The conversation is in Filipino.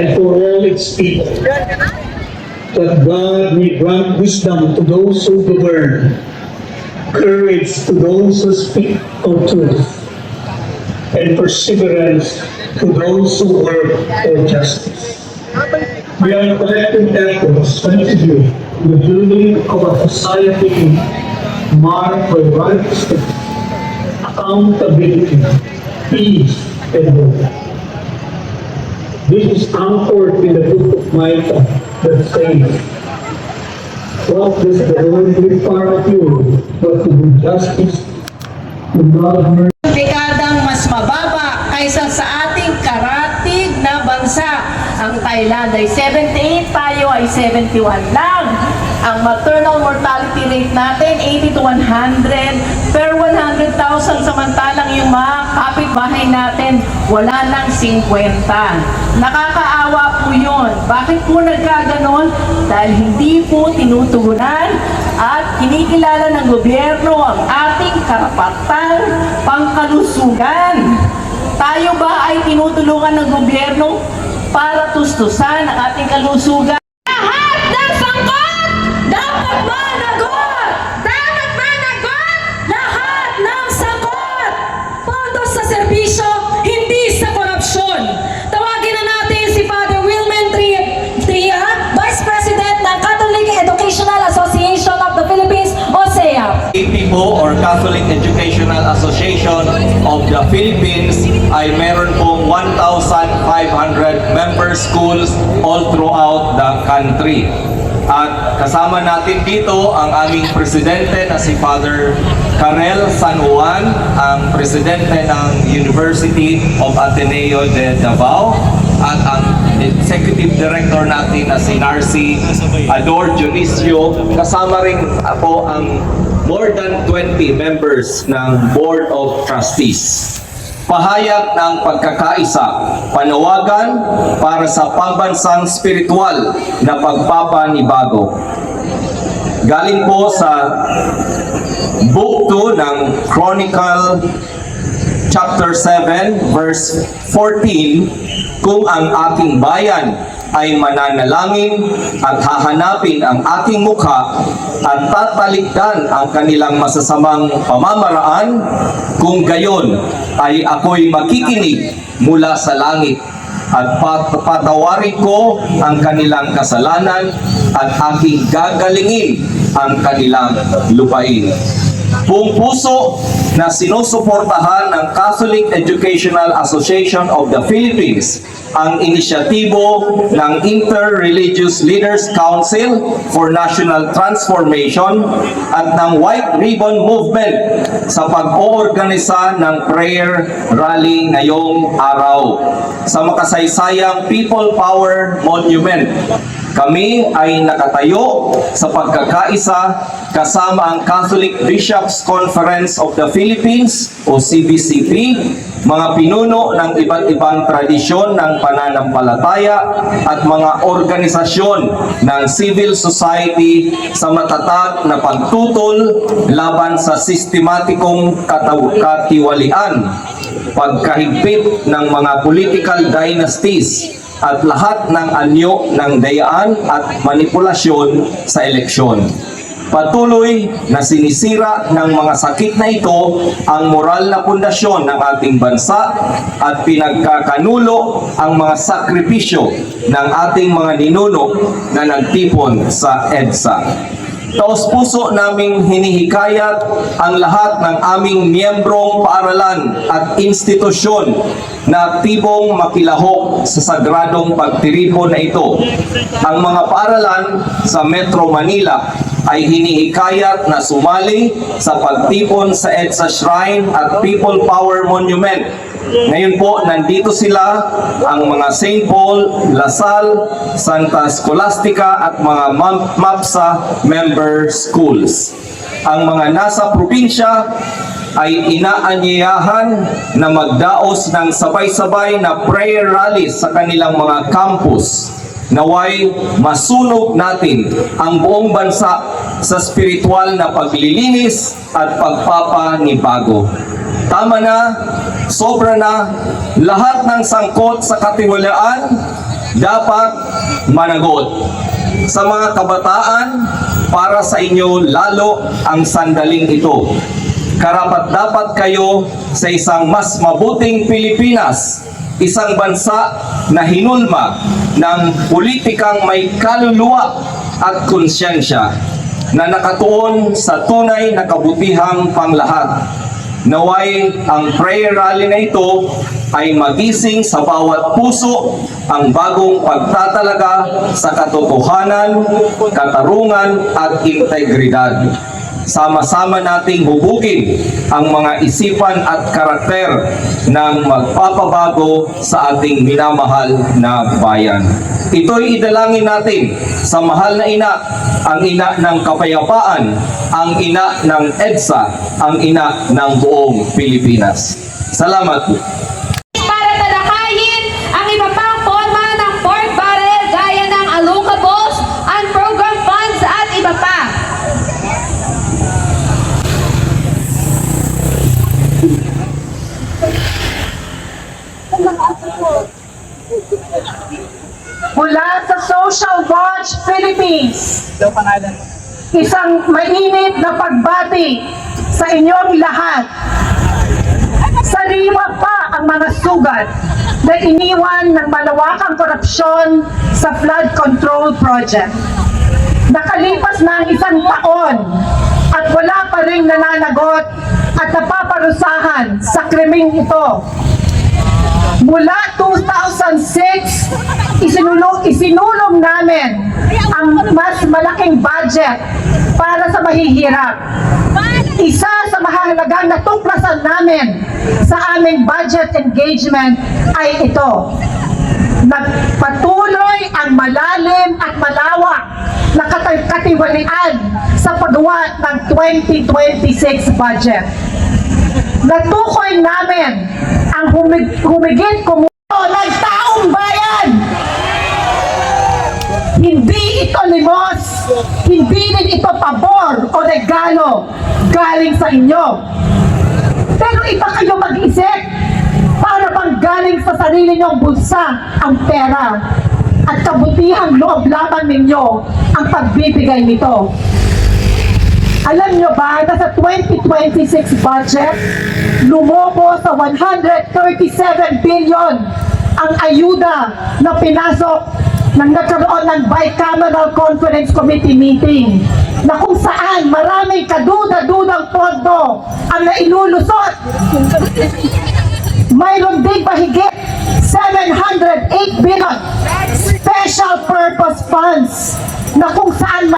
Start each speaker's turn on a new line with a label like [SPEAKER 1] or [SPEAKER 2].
[SPEAKER 1] and for all its people. That God may grant wisdom to those who govern, courage to those who speak of truth, and perseverance to those who work for justice. We are collecting efforts contribute to the building of a society marked by righteousness, accountability, peace, and hope. This is anchored in the book of Micah that says, "What does the Lord require of you but to do justice, to love mercy?"
[SPEAKER 2] Dekadang mas mababa kaysa sa ating karatig na bansa. Ang Thailand ay 78, tayo ay 71 lang. Ang maternal mortality rate natin, 80 to 100 per 100,000, samantalang yung mga kapitbahay natin, wala nang 50. Nakakaawa po yun. Bakit po nagkaganon? Dahil hindi po tinutugunan at kinikilala ng gobyerno ang ating karapatang pangkalusugan. Tayo ba ay tinutulungan ng gobyerno para tustusan ang ating kalusugan?
[SPEAKER 3] Lahat ng sangkot dapat managot! Dapat managot! Lahat ng sangkot! Pondo sa serbisyo, hindi sa korupsyon. Tawagin na natin si Father Wilman Tria, Vice President ng Catholic Educational Association of the Philippines, OSEA.
[SPEAKER 4] APO or Catholic Educational Association of the Philippines ay meron pong 1,500 member schools all throughout the country. At kasama natin dito ang aming presidente na si Father Karel San Juan, ang presidente ng University of Ateneo de Davao, at ang executive director natin na si Narcy Ador Dionisio. Kasama rin po ang more than 20 members ng Board of Trustees. Pahayag ng pagkakaisa, panawagan para sa pambansang spiritual na pagpapanibago. Galing po sa Book 2 ng Chronicle chapter 7 verse 14, kung ang ating bayan ay mananalangin at hahanapin ang ating mukha at tatalikdan ang kanilang masasamang pamamaraan, kung gayon ay ako'y makikinig mula sa langit at patawarin ko ang kanilang kasalanan at aking gagalingin ang kanilang lupain. Buong puso na sinusuportahan ng Catholic Educational Association of the Philippines ang inisyatibo ng Inter-Religious Leaders Council for National Transformation at ng White Ribbon Movement sa pag-oorganisa ng prayer rally ngayong araw sa makasaysayang People Power Monument. Kami ay nakatayo sa pagkakaisa kasama ang Catholic Bishops Conference of the Philippines o CBCP, mga pinuno ng iba't ibang tradisyon ng pananampalataya at mga organisasyon ng civil society sa matatag na pagtutol laban sa sistematikong katiwalian, pagkahigpit ng mga political dynasties at lahat ng anyo ng dayaan at manipulasyon sa eleksyon. Patuloy na sinisira ng mga sakit na ito ang moral na pundasyon ng ating bansa at pinagkakanulo ang mga sakripisyo ng ating mga ninuno na nagtipon sa EDSA. Taos-puso naming hinihikayat ang lahat ng aming miyembrong paaralan at institusyon na aktibong makilahok sa sagradong pagtiripon na ito. Ang mga paaralan sa Metro Manila ay hinihikayat na sumali sa pagtipon sa EDSA Shrine at People Power Monument. Ngayon po, nandito sila ang mga St. Paul, Lasal, Santa Scholastica at mga MAPSA member schools. Ang mga nasa probinsya ay inaanyayahan na magdaos ng sabay-sabay na prayer rallies sa kanilang mga campus. Naway masunog natin ang buong bansa sa spiritual na paglilinis at pagpapanibago. Tama na, sobra na, lahat ng sangkot sa katiwalaan dapat managot. Sa mga kabataan, para sa inyo lalo ang sandaling ito. Karapat-dapat kayo sa isang mas mabuting Pilipinas, isang bansa na hinulma ng politikang may kaluluwa at konsyensya na nakatuon sa tunay na kabutihang panglahat. Naway ang prayer rally na ito ay magising sa bawat puso ang bagong pagtatalaga sa katotohanan, katarungan at integridad. Sama-sama nating hubugin ang mga isipan at karakter ng magpapabago sa ating minamahal na bayan. Ito'y idalangin natin sa mahal na ina, ang ina ng kapayapaan, ang ina ng EDSA, ang ina ng buong Pilipinas. Salamat po.
[SPEAKER 3] Para talakayin ang iba pang forma ng pork barrel gaya ng allocables, unprogram funds at iba pa.
[SPEAKER 2] Mula sa Social Watch Philippines, isang mainit na pagbati sa inyong lahat. Sariwa pa ang mga sugat na iniwan ng malawakang korupsyon sa flood control project. Nakalipas na ang isang taon at wala pa rin nananagot at napaparusahan sa krimeng ito. Mula 2006, isinulong namin ang mas malaking budget para sa mahihirap. Isa sa mahalagang natuklasan namin sa aming budget engagement ay ito. Nagpatuloy ang malalim at malawak na katiwalian sa paggawa ng 2026 budget. Natukoy namin ang humigit ng taong bayan. Hindi ito limos, hindi din ito pabor o regalo galing sa inyo. Pero iba kayo mag-isip, para bang galing sa sarili niyong bulsa ang pera at kabutihang loob lamang ninyo ang pagbibigay nito. Alam nyo ba na sa 2026 budget, lumobo sa 137 billion ang ayuda na pinasok nang nagkaroon ng bicameral conference committee meeting na kung saan maraming kaduda-dudang pondo ang nailulusot. Mayroon din mahigit 708 billion special purpose funds na kung saan